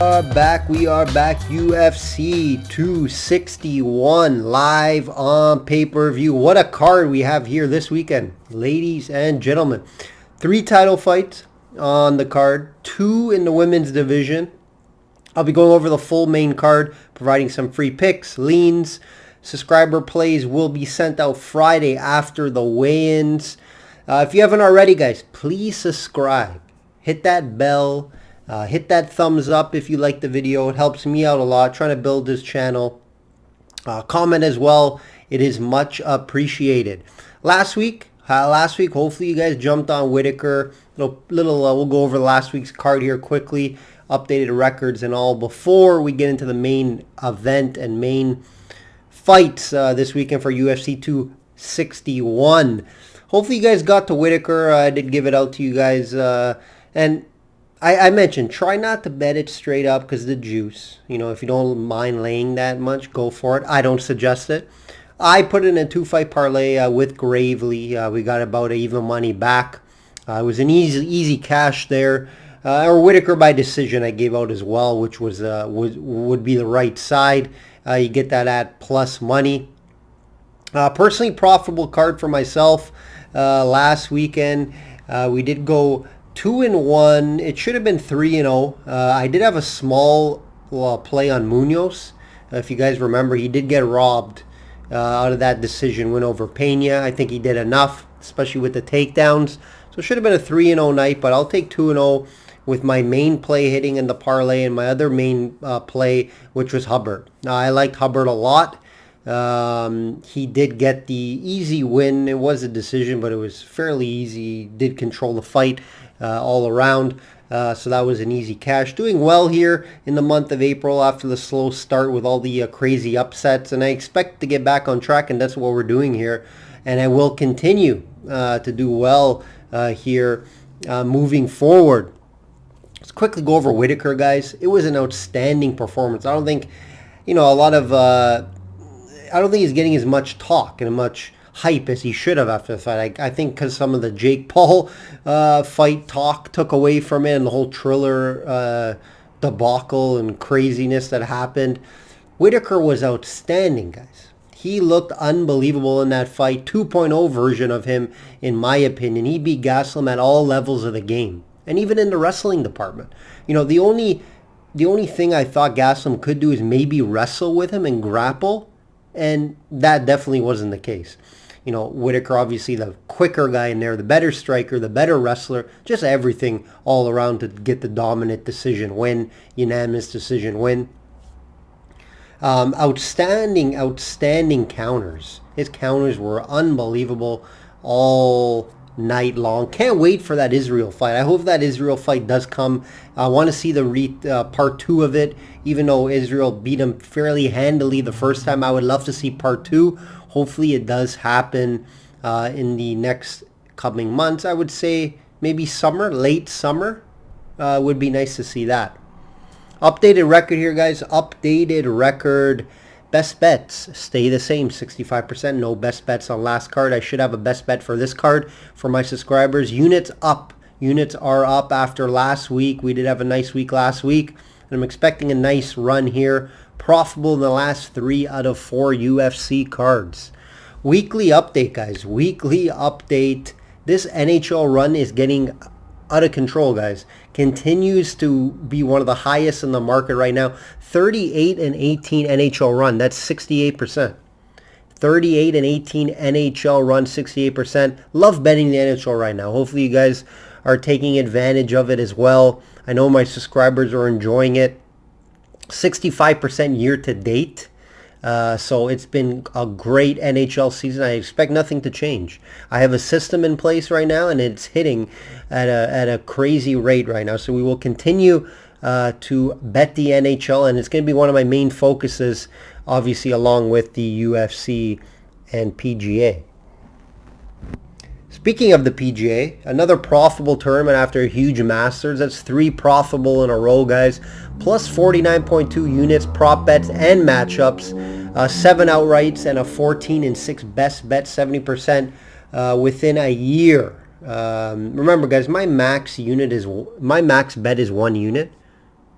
We are back. UFC 261 live on pay-per-view. What a card we have here this weekend, ladies and gentlemen. 3 title fights on the card, 2 in the women's division. I'll be going over the full main card, providing some free picks, leans. Subscriber plays will be sent out Friday after the weigh-ins. If you haven't already, guys, please subscribe. Hit that bell. Hit that thumbs up if you like the video. It helps me out a lot trying to build this channel. Comment as well. It is much appreciated. Last week, hopefully you guys jumped on Whitaker. We'll go over last week's card here quickly. Updated records and all before we get into the main event and main fights this weekend for UFC 261. Hopefully you guys got to Whitaker. I did give it out to you guys. And I mentioned, try not to bet it straight up because the juice. If you don't mind laying that much, go for it. I don't suggest it. I put in a 2-fight parlay with Gravely. We got about even money back. It was an easy cash there. Or Whitaker by decision I gave out as well, which would be the right side. You get that at plus money. Personally profitable card for myself last weekend. We did go 2-1. It should have been 3-0. I did have a small play on Munoz. If you guys remember, he did get robbed out of that decision win over Pena. I think he did enough, especially with the takedowns. So it should have been a 3-0 night, but I'll take 2-0 with my main play hitting in the parlay and my other main play, which was Hubbard. Now, I liked Hubbard a lot. He did get the easy win. It was a decision, but it was fairly easy. He did control the fight all around. So that was an easy cash. Doing well here in the month of April after the slow start with all the crazy upsets. And I expect to get back on track, and that's what we're doing here. And I will continue to do well here moving forward. Let's quickly go over Whitaker, guys. It was an outstanding performance. I don't think, I don't think he's getting as much talk and much hype as he should have after the fight. I think because some of the Jake Paul fight talk took away from it and the whole Triller debacle and craziness that happened. Whitaker was outstanding, guys. He looked unbelievable in that fight. 2.0 version of him, in my opinion. He beat Gastelum at all levels of the game. And even in the wrestling department. The only thing I thought Gastelum could do is maybe wrestle with him and grapple. And that definitely wasn't the case. Whitaker, obviously the quicker guy in there, the better striker, the better wrestler, just everything all around to get the dominant decision win, unanimous decision win. Outstanding counters. His counters were unbelievable all night long. Can't wait for that Israel fight. I hope that Israel fight does come. I want to see the part 2 of it. Even though Israel beat him fairly handily the first time, I would love to see part 2. Hopefully it does happen in the next coming months. I would say maybe late summer would be nice to see that. Updated record here, guys. Updated record. Best bets stay the same, 65%. No best bets on last card. I should have a best bet for this card for my subscribers. Units up. Units are up after last week. We did have a nice week last week. And I'm expecting a nice run here. Profitable in the last 3 out of 4 UFC cards. Weekly update, guys. Weekly update. This NHL run is getting out of control, guys. Continues to be one of the highest in the market right now. 38-18 NHL run. That's 68%. 38-18 NHL run, 68%. Love betting the NHL right now. Hopefully you guys are taking advantage of it as well. I know my subscribers are enjoying it. 65% year to date. So it's been a great NHL season. I expect nothing to change. I have a system in place right now, and it's hitting at a crazy rate right now. So we will continue to bet the NHL, and it's going to be one of my main focuses, obviously, along with the UFC and PGA. Speaking of the PGA, another profitable tournament after a huge Masters. That's 3 profitable in a row, guys. Plus 49.2 units, prop bets, and matchups. 7 outrights and a 14-6 best bet, 70% within a year. Remember, guys, my max bet is 1 unit.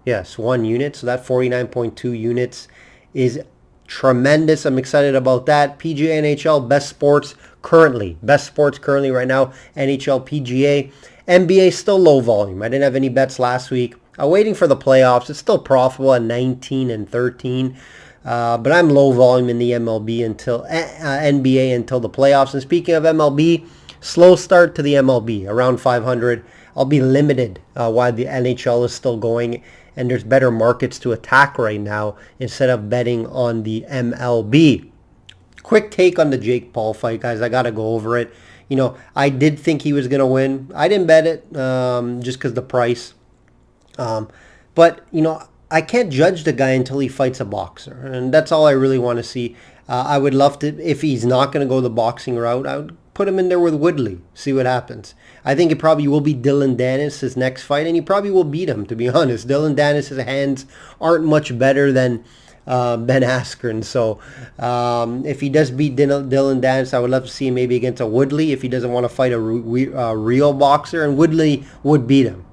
Yes, 1 unit. So that 49.2 units is tremendous. I'm excited about that. PGA NHL best sports currently. Best sports currently right now. NHL PGA. NBA still low volume. I didn't have any bets last week. I'm waiting for the playoffs. It's still profitable at 19 and 13. But I'm low volume in the MLB until NBA until the playoffs. And speaking of MLB, slow start to the MLB, around 500. I'll be limited while the NHL is still going, and there's better markets to attack right now instead of betting on the MLB. Quick take on the Jake Paul fight, guys. I got to go over it. You know, I did think he was going to win. I didn't bet it just because the price. But, you know, I can't judge the guy until he fights a boxer, and that's all I really want to see. I would love to, if he's not going to go the boxing route, I would put him in there with Woodley, see what happens. I think it probably will be Dylan Dennis his next fight, and he probably will beat him, to be honest. Dylan Dennis' hands aren't much better than Ben Askren. So if he does beat Dylan Dennis, I would love to see him maybe against a Woodley if he doesn't want to fight a real boxer, and Woodley would beat him.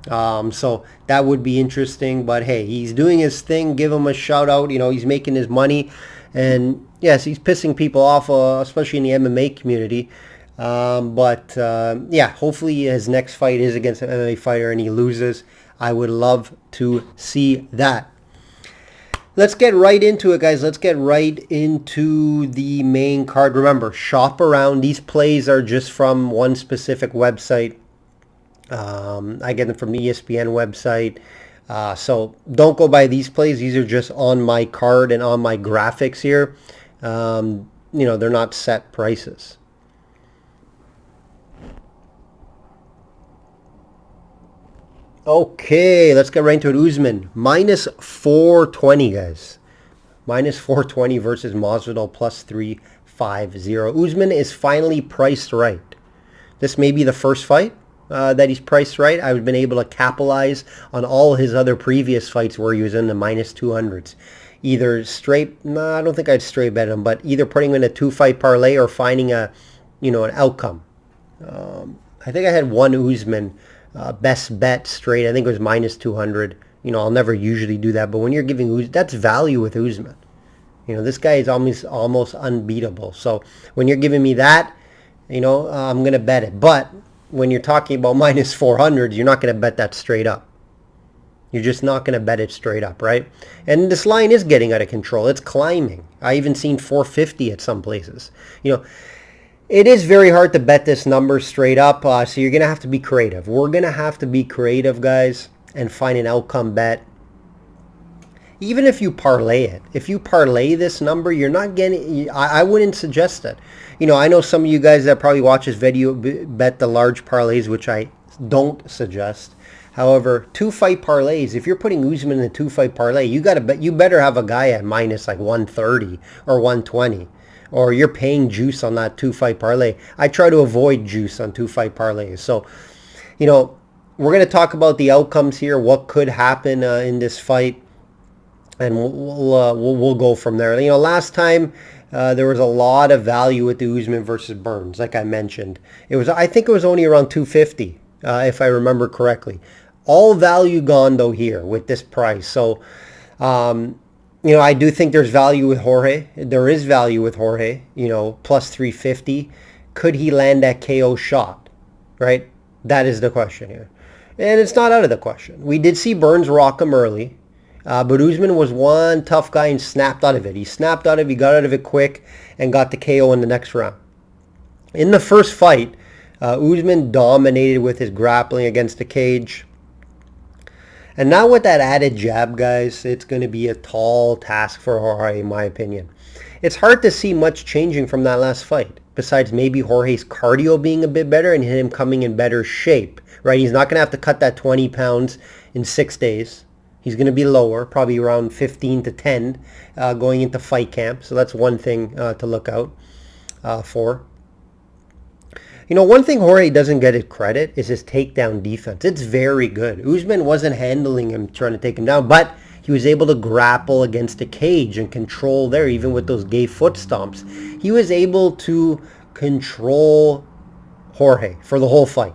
So that would be interesting. But hey, he's doing his thing. Give him a shout out. You know, he's making his money. And yes, he's pissing people off, especially in the MMA community. Yeah, hopefully his next fight is against an MMA fighter and he loses. I would love to see that. Let's get right into it, guys. Let's get right into the main card. Remember, shop around. These plays are just from one specific website. I get them from the ESPN website. So don't go by these plays. These are just on my card and on my graphics here. You know, they're not set prices. Okay, let's get right into it. Usman, minus 420, guys. Minus 420 versus Masvidal, plus 350. Usman is finally priced right. This may be the first fight that he's priced right. I've been able to capitalize on all his other previous fights where he was in the minus 200s. Either straight, no, I don't think I'd straight bet him, but either putting him in a 2-fight parlay or finding an outcome. I think I had one Usman best bet straight. I think it was minus 200. You know, I'll never usually do that, but when you're giving Usman, that's value with Usman. You know, this guy is almost unbeatable. So when you're giving me that, you know, I'm going to bet it. But when you're talking about minus 400, you're not going to bet that straight up. You're just not going to bet it straight up, right? And this line is getting out of control. It's climbing. I even seen 450 at some places. You know, it is very hard to bet this number straight up, so you're going to have to be creative. We're going to have to be creative, guys, and find an outcome bet. Even if you parlay it, if you parlay this number, you're not getting, I wouldn't suggest it. You know, I know some of you guys that probably watch this video bet the large parlays, which I don't suggest. However, 2-fight parlays, if you're putting Usman in a 2-fight parlay, you better have a guy at minus like 130 or 120. Or you're paying juice on that 2-fight parlay. I try to avoid juice on 2-fight parlays. So, you know, we're going to talk about the outcomes here, what could happen in this fight, and we'll go from there. You know, last time there was a lot of value with the Usman versus Burns, like I mentioned. I think it was only around 250, if I remember correctly. All value gone though here with this price. So, you know, I do think there's value with Jorge. There is value with Jorge, you know, plus 350. Could he land that KO shot, right? That is the question here. And it's not out of the question. We did see Burns rock him early, but Usman was one tough guy and snapped out of it. He snapped out of it, he got out of it quick, and got the KO in the next round. In the first fight, Usman dominated with his grappling against the cage. And now with that added jab, guys, it's going to be a tall task for Jorge, in my opinion. It's hard to see much changing from that last fight, besides maybe Jorge's cardio being a bit better and him coming in better shape, right? He's not going to have to cut that 20 pounds in 6 days. He's going to be lower, probably around 15 to 10 going into fight camp. So that's one thing to look out for. You know, one thing Jorge doesn't get his credit is his takedown defense. It's very good. Usman wasn't handling him, trying to take him down, but he was able to grapple against the cage and control there, even with those gay foot stomps. He was able to control Jorge for the whole fight.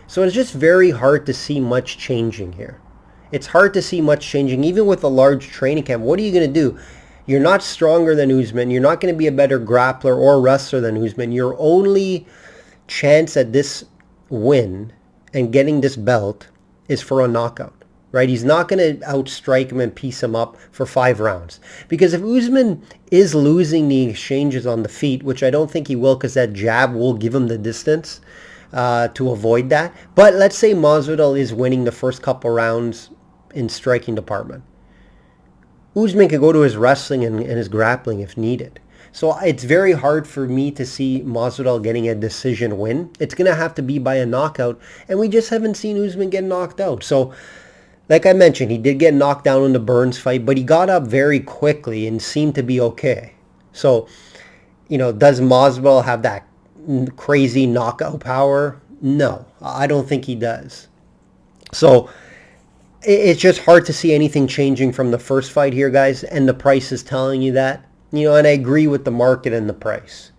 So it's just very hard to see much changing here. It's hard to see much changing, even with a large training camp. What are you going to do? You're not stronger than Usman. You're not going to be a better grappler or wrestler than Usman. Your only chance at this win and getting this belt is for a knockout, right? He's not going to outstrike him and piece him up for 5 rounds. Because if Usman is losing the exchanges on the feet, which I don't think he will because that jab will give him the distance to avoid that. But let's say Masvidal is winning the first couple rounds in striking department. Usman could go to his wrestling and his grappling if needed. So it's very hard for me to see Masvidal getting a decision win. It's going to have to be by a knockout, and we just haven't seen Usman get knocked out. So, like I mentioned, he did get knocked down in the Burns fight, but he got up very quickly and seemed to be okay. So, does Masvidal have that crazy knockout power? No, I don't think he does. So, it's just hard to see anything changing from the first fight here, guys, and the price is telling you that. And I agree with the market and the price.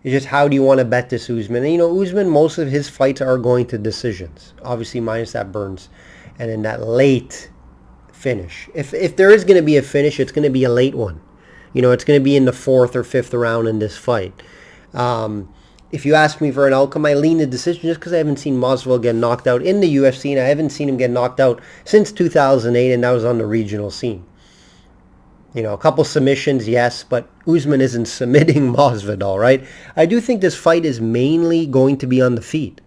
It's just how do you want to bet this Usman? And, Usman, most of his fights are going to decisions, obviously minus that Burns. And then that late finish. If there is going to be a finish, it's going to be a late one. It's going to be in the 4th or 5th round in this fight. If you ask me for an outcome, I lean the decision just because I haven't seen Masvidal get knocked out in the UFC, and I haven't seen him get knocked out since 2008, and that was on the regional scene. A couple submissions, yes, but Usman isn't submitting Masvidal, right? I do think this fight is mainly going to be on the feet,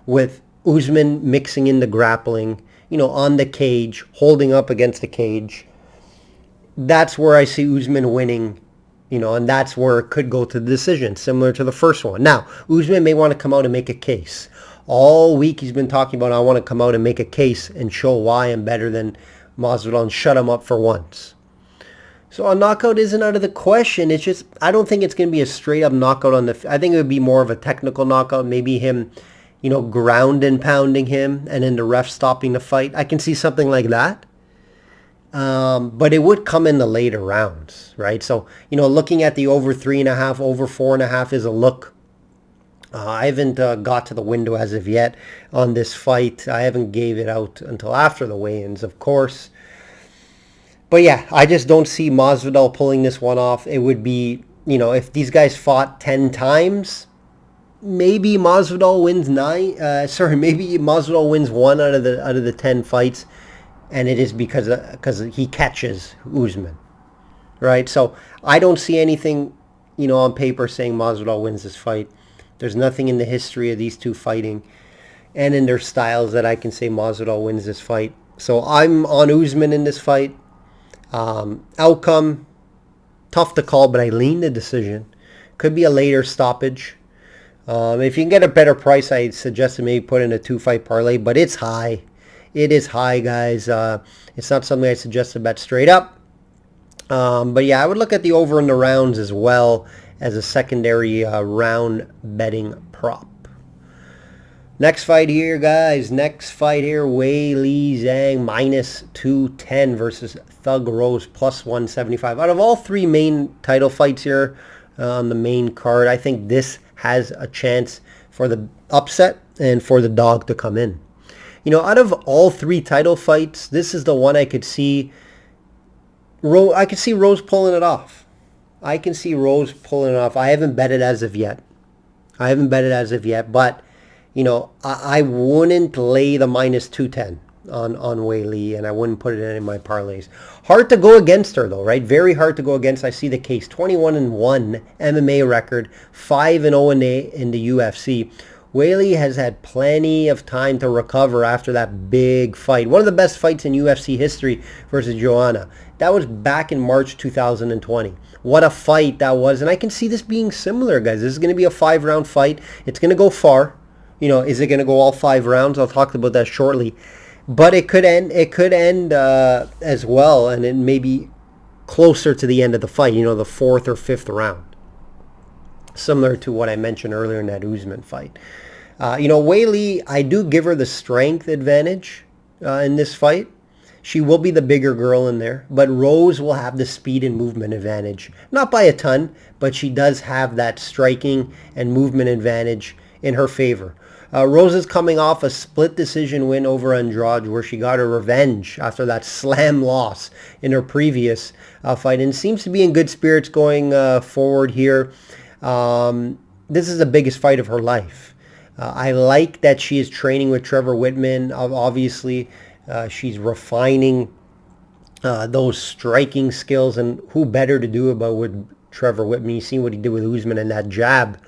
with Usman mixing in the grappling, on the cage, holding up against the cage. That's where I see Usman winning. And that's where it could go to the decision, similar to the first one. Now, Usman may want to come out and make a case. All week he's been talking about, I want to come out and make a case and show why I'm better than Masvidal and shut him up for once. So a knockout isn't out of the question. It's just, I don't think it's going to be a straight up knockout I think it would be more of a technical knockout. Maybe him, ground and pounding him and then the ref stopping the fight. I can see something like that. But it would come in the later rounds, right? So, looking at the over 3.5, over 4.5 is a look. I haven't got to the window as of yet on this fight. I haven't gave it out until after the weigh-ins, of course. But yeah, I just don't see Masvidal pulling this one off. It would be, if these guys fought 10 times, maybe Masvidal wins maybe Masvidal wins 1 out of the 10 fights. And it is because he catches Usman, right? So I don't see anything, on paper saying Masvidal wins this fight. There's nothing in the history of these two fighting and in their styles that I can say Masvidal wins this fight. So I'm on Usman in this fight. Outcome, tough to call, but I lean the decision. Could be a later stoppage. If you can get a better price, I suggest to maybe put in a 2-fight parlay, but it's high. It is high, guys. It's not something I suggest to bet straight up. But yeah, I would look at the over in the rounds as well as a secondary round betting prop. Next fight here, guys. Weili Zhang minus 210 versus Thug Rose plus 175. Out of all 3 main title fights here on the main card, I think this has a chance for the upset and for the dog to come in. Out of all 3 title fights, this is the one I could see. I could see Rose pulling it off. I haven't bet it as of yet. But, I wouldn't lay the minus 210 on Weili, and I wouldn't put it in any of my parlays. Hard to go against her, though, right? Very hard to go against. I see the case. 21-1 MMA record, 5-0 in the UFC. Weili has had plenty of time to recover after that big fight. One of the best fights in UFC history versus Joanna. That was back in March 2020. What a fight that was. And I can see this being similar, guys. This is going to be a 5-round fight. It's going to go far. Is it going to go all 5 rounds? I'll talk about that shortly. But it could end as well, and it may be closer to the end of the fight, the 4th or 5th round. Similar to what I mentioned earlier in that Usman fight. Weili, I do give her the strength advantage in this fight. She will be the bigger girl in there, but Rose will have the speed and movement advantage. Not by a ton, but she does have that striking and movement advantage in her favor. Rose is coming off a split decision win over Andrade where she got her revenge after that slam loss in her previous fight, and seems to be in good spirits going forward here. This is the biggest fight of her life. I like that she is training with Trevor Weidman. Obviously, she's refining those striking skills, and who better to do it but with Trevor Weidman? You've seen what he did with Usman and that jab.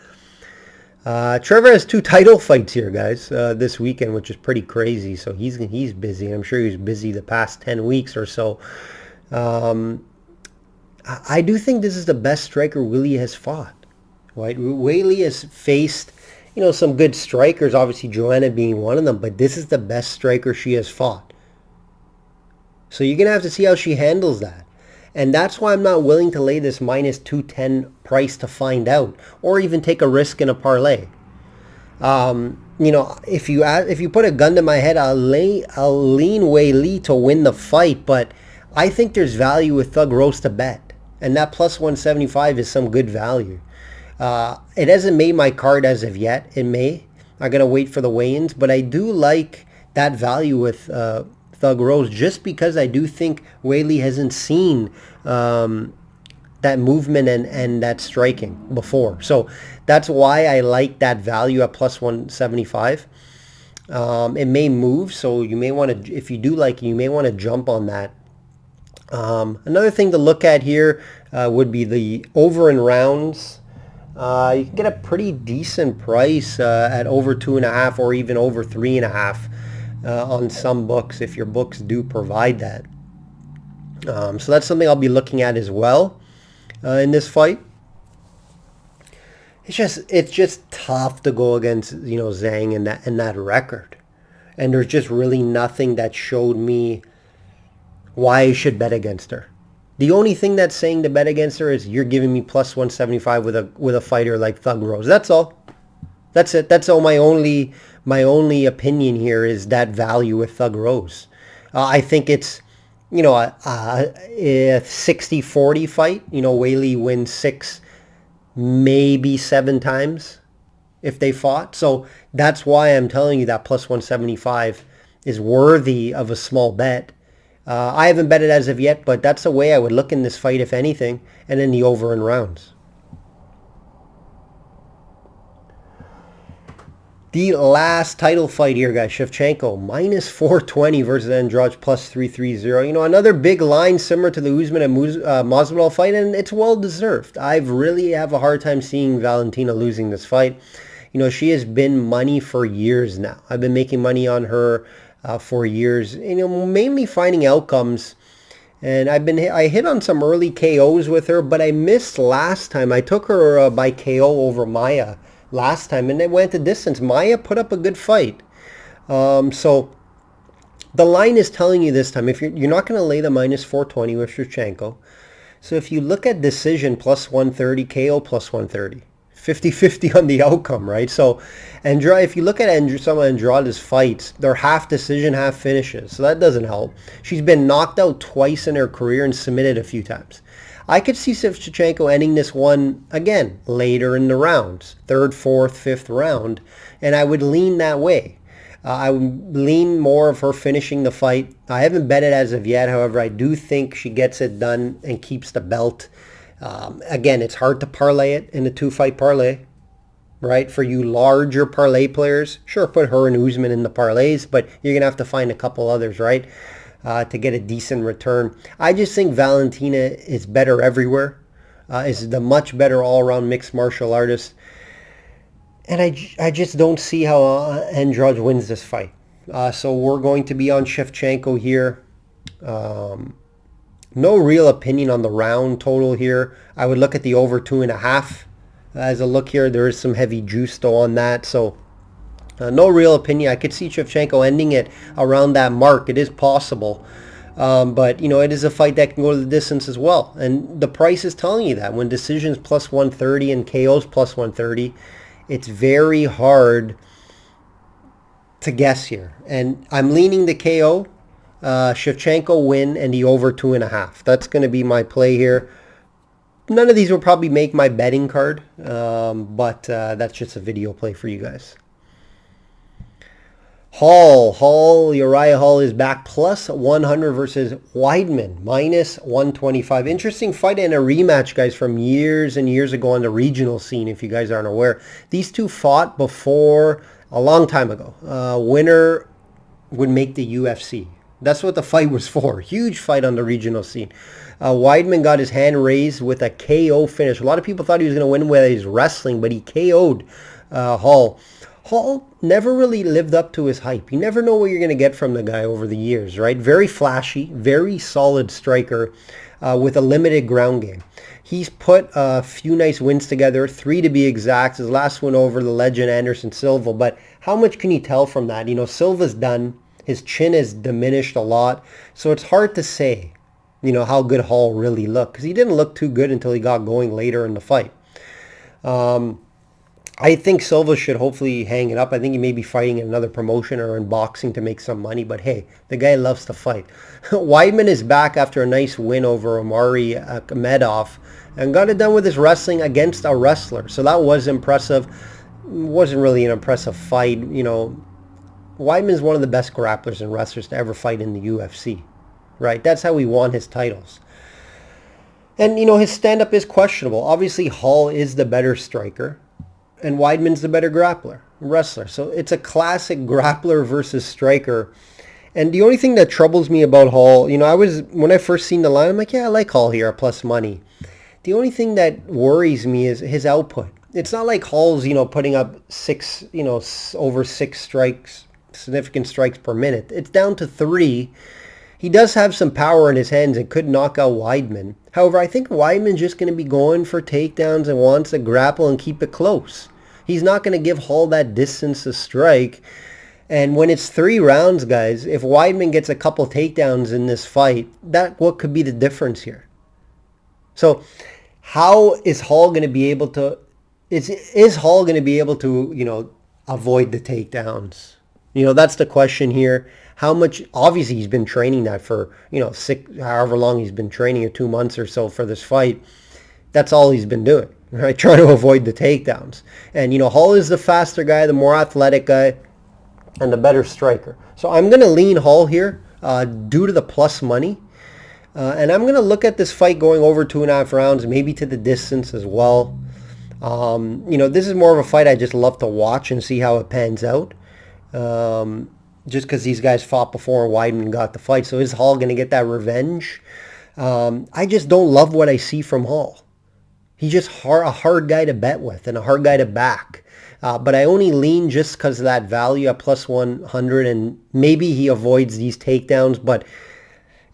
Trevor has 2 title fights here, guys, this weekend, which is pretty crazy. So he's busy. I'm sure he was busy the past 10 weeks or so. I do think this is the best striker Weili has fought. Right? Weili has faced, some good strikers, obviously Joanna being one of them, but this is the best striker she has fought. So you're going to have to see how she handles that. And that's why I'm not willing to lay this minus 210 price to find out, or even take a risk in a parlay. If you put a gun to my head, I'll lean Weili to win the fight, but I think there's value with Thug Rose to bet, and that plus 175 is some good value. It hasn't made my card as of yet. It may. I gotta wait for the weigh-ins, but I do like that value with Thug Rose, just because I do think Weili hasn't seen that movement and that striking before. So that's why I like that value at plus 175. It may move, so you may want to, if you do like it, you may want to jump on that. Another thing to look at here would be the over in rounds. You can get a pretty decent price at over 2.5 or even over 3.5 on some books, if your books do provide that. So that's something I'll be looking at as well in this fight. It's just tough to go against Zhang and that record, and there's just really nothing that showed me why I should bet against her. The only thing that's saying to bet against her is you're giving me plus 175 with a fighter like Thug Rose. That's all. That's it. That's all. My only opinion here is that value with Thug Rose. I think it's a 60-40 fight. Weili wins 6, maybe 7 times if they fought. So that's why I'm telling you that plus 175 is worthy of a small bet. I haven't bet it as of yet, but that's the way I would look in this fight, if anything, and then the over in rounds. The last title fight here, guys, Sivchenko, minus 420 versus Andrade, plus 330. Another big line similar to the Usman and Masvidal fight, and it's well-deserved. I really have a hard time seeing Valentina losing this fight. She has been money for years now. I've been making money on her for years, mainly finding outcomes, and I hit on some early KOs with her, but I missed last time. I took her by KO over Maya last time, and it went the distance. Maya put up a good fight, so the line is telling you this time if you're not going to lay the minus 420 with Sivchenko. So if you look at decision plus 130, KO plus 130. 50-50 on the outcome, right? So Andrade, if you look at some of Andrade's fights, they're half decision, half finishes. So that doesn't help. She's been knocked out twice in her career and submitted a few times. I could see Sivchenko ending this one, again, later in the rounds. 3rd, 4th, 5th round. And I would lean that way. I would lean more of her finishing the fight. I haven't bet it as of yet. However, I do think she gets it done and keeps the belt. Again, it's hard to parlay it in a 2-fight parlay, right? For you larger parlay players, sure, put her and Usman in the parlays, but you're going to have to find a couple others, right, to get a decent return. I just think Valentina is better everywhere, is the much better all-around mixed martial artist, and I just don't see how Andrade wins this fight. So we're going to be on Sivchenko here. No real opinion on the round total here. I would look at the over 2.5 as a look here. There is some heavy juice though on that. So no real opinion. I could see Sivchenko ending it around that mark. It is possible. But, it is a fight that can go to the distance as well. And the price is telling you that. When decisions plus 130 and KOs plus 130, it's very hard to guess here. And I'm leaning the KO. Sivchenko win and the over 2.5. That's going to be my play here. None of these will probably make my betting card, but that's just a video play for you guys. Uriah Hall is back plus 100 versus Weidman minus 125. Interesting fight and a rematch, guys, from years and years ago on the regional scene, if you guys aren't aware. These two fought before a long time ago. Winner would make the UFC. That's what the fight was for. Huge fight on the regional scene. Weidman got his hand raised with a KO finish. A lot of people thought he was going to win with his wrestling, but he KO'd Hall. Hall never really lived up to his hype. You never know what you're going to get from the guy over the years, right? Very flashy, very solid striker with a limited ground game. He's put a few nice wins together, 3 to be exact. His last one over the legend Anderson Silva. But how much can you tell from that? You know, Silva's done. His chin has diminished a lot. So it's hard to say, you know, how good Hall really looked. Because he didn't look too good until he got going later in the fight. I think Silva should hopefully hang it up. I think he may be fighting in another promotion or in boxing to make some money. But hey, the guy loves to fight. Weidman is back after a nice win over Omari Akhmedov and got it done with his wrestling against a wrestler. So that was impressive. It wasn't really an impressive fight. You know, Weidman's one of the best grapplers and wrestlers to ever fight in the UFC. Right? That's how he won his titles. And, you know, his stand-up is questionable. Obviously, Hall is the better striker. And Weidman's the better wrestler. So it's a classic grappler versus striker. And the only thing that troubles me about Hall, you know, when I first seen the line, I'm like, yeah, I like Hall here at plus money. The only thing that worries me is his output. It's not like Hall's, you know, putting up over 6 strikes, significant strikes per minute. It's down to 3. He does have some power in his hands and could knock out Weidman. However, I think Weidman's just going to be going for takedowns and wants to grapple and keep it close. He's not going to give Hall that distance to strike. And when it's 3 rounds, guys, if Weidman gets a couple takedowns in this fight, what could be the difference here? So how is Hall going to be able to... Is Hall going to be able to, you know, avoid the takedowns? You know, that's the question here. How much, obviously he's been training that for, you know, however long he's been training, or 2 months or so for this fight. That's all he's been doing, right? Trying to avoid the takedowns. And, you know, Hall is the faster guy, the more athletic guy, and the better striker. So I'm going to lean Hall here due to the plus money. And I'm going to look at this fight going over 2.5 rounds, maybe to the distance as well. You know, this is more of a fight I just love to watch and see how it pans out. Just because these guys fought before and Weidman got the fight. So is Hall going to get that revenge? I just don't love what I see from Hall. He's just a hard guy to bet with and a hard guy to back. But I only lean just because of that value at plus 100, and maybe he avoids these takedowns.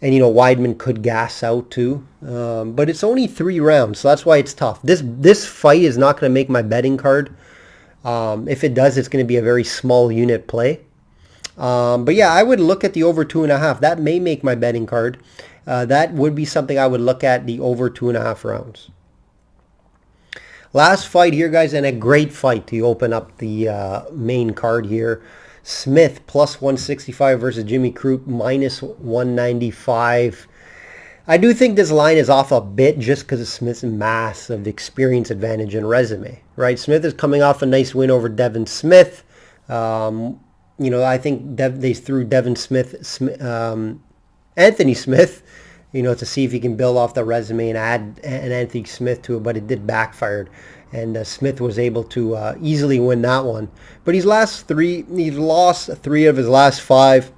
And, you know, Weidman could gas out too. But it's only 3 rounds, so that's why it's tough. This fight is not going to make my betting card. If it does, it's going to be a very small unit play. But yeah, I would look at the over 2.5. That may make my betting card. That would be something I would look at, the over 2.5 rounds. Last fight here, guys, and a great fight to open up the main card here. Smith plus 165 versus Jimmy Crood minus 195. I do think this line is off a bit just because of Smith's massive experience advantage and resume, right? Smith is coming off a nice win over Devin Smith. You know, I think they threw Anthony Smith, you know, to see if he can build off the resume and add an Anthony Smith to it, but it did backfire. And Smith was able to easily win that one. But he's lost 3 of his last 5,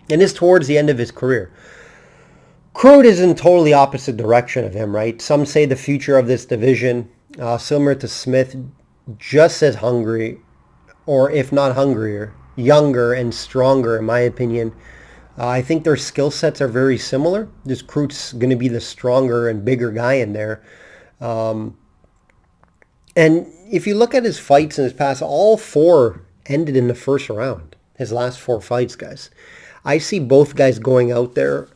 and is towards the end of his career. Crood is in totally opposite direction of him, right? Some say the future of this division, similar to Smith, just as hungry, or if not hungrier, younger and stronger, in my opinion. I think their skill sets are very similar. This Crood's going to be the stronger and bigger guy in there. And if you look at his fights in his past, all 4 ended in the first round. His last 4 fights, guys. I see both guys going out there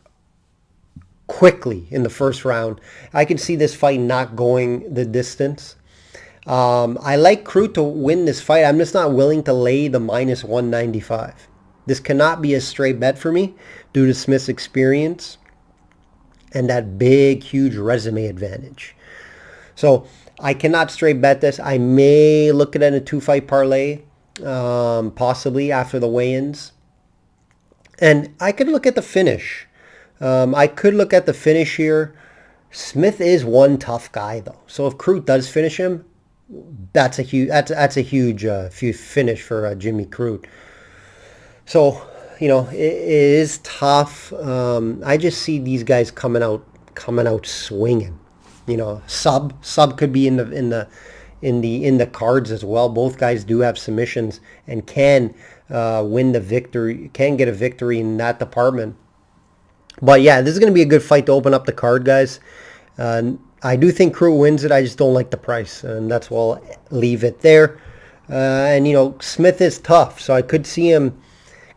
quickly in the first round. I can see this fight not going the distance. I like Crood to win this fight. I'm just not willing to lay the minus 195. This cannot be a straight bet for me due to Smith's experience and that big, huge resume advantage. So I cannot straight bet this. I may look at it in a 2-fight parlay. possibly after the weigh-ins. And I could look at the finish. I could look at the finish here. Smith is one tough guy though, so if Crood does finish him, that's a huge finish for Jimmy Crood. So it is tough. I just see these guys coming out swinging. Sub could be in the cards as well. Both guys do have submissions and can win the victory, can get a victory in that department. But yeah, this is going to be a good fight to open up the card, guys. I do think Crood wins it. I just don't like the price, and that's why I'll leave it there. And Smith is tough, so I could see him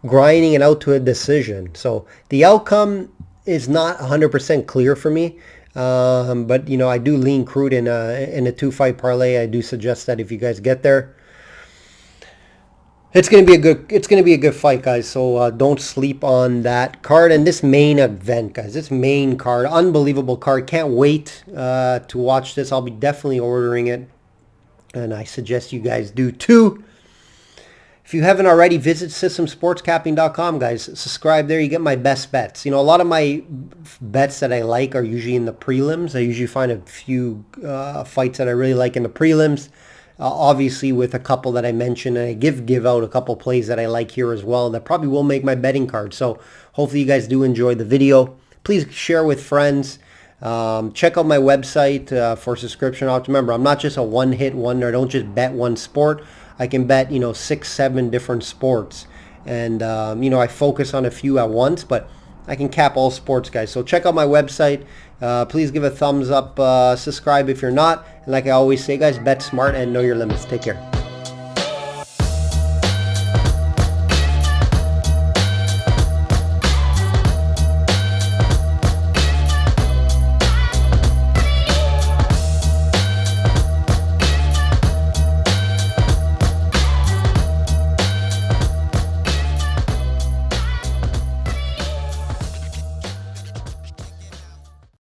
grinding it out to a decision. So the outcome is not 100% clear for me. But I do lean Crood in a 2-fight parlay. I do suggest that if you guys get there, it's gonna be a good fight, guys. So don't sleep on that card and this main event, guys. This main card, unbelievable card. Can't wait to watch this. I'll be definitely ordering it, and I suggest you guys do too. If you haven't already, visit systemsportscapping.com, guys. Subscribe there. You get my best bets. A lot of my bets that I like are usually in the prelims. I usually find a few fights that I really like in the prelims. Obviously, with a couple that I mentioned, and I give out a couple plays that I like here as well that probably will make my betting card. So hopefully you guys do enjoy the video. Please share with friends. Check out my website for subscription options. Remember, I'm not just a one-hit wonder. I don't just bet one sport. I can bet 6, 7 different sports, and I focus on a few at once, but I can cap all sports, guys. So check out my website. Please give a thumbs up, subscribe if you're not, and like I always say, guys, bet smart and know your limits. Take care.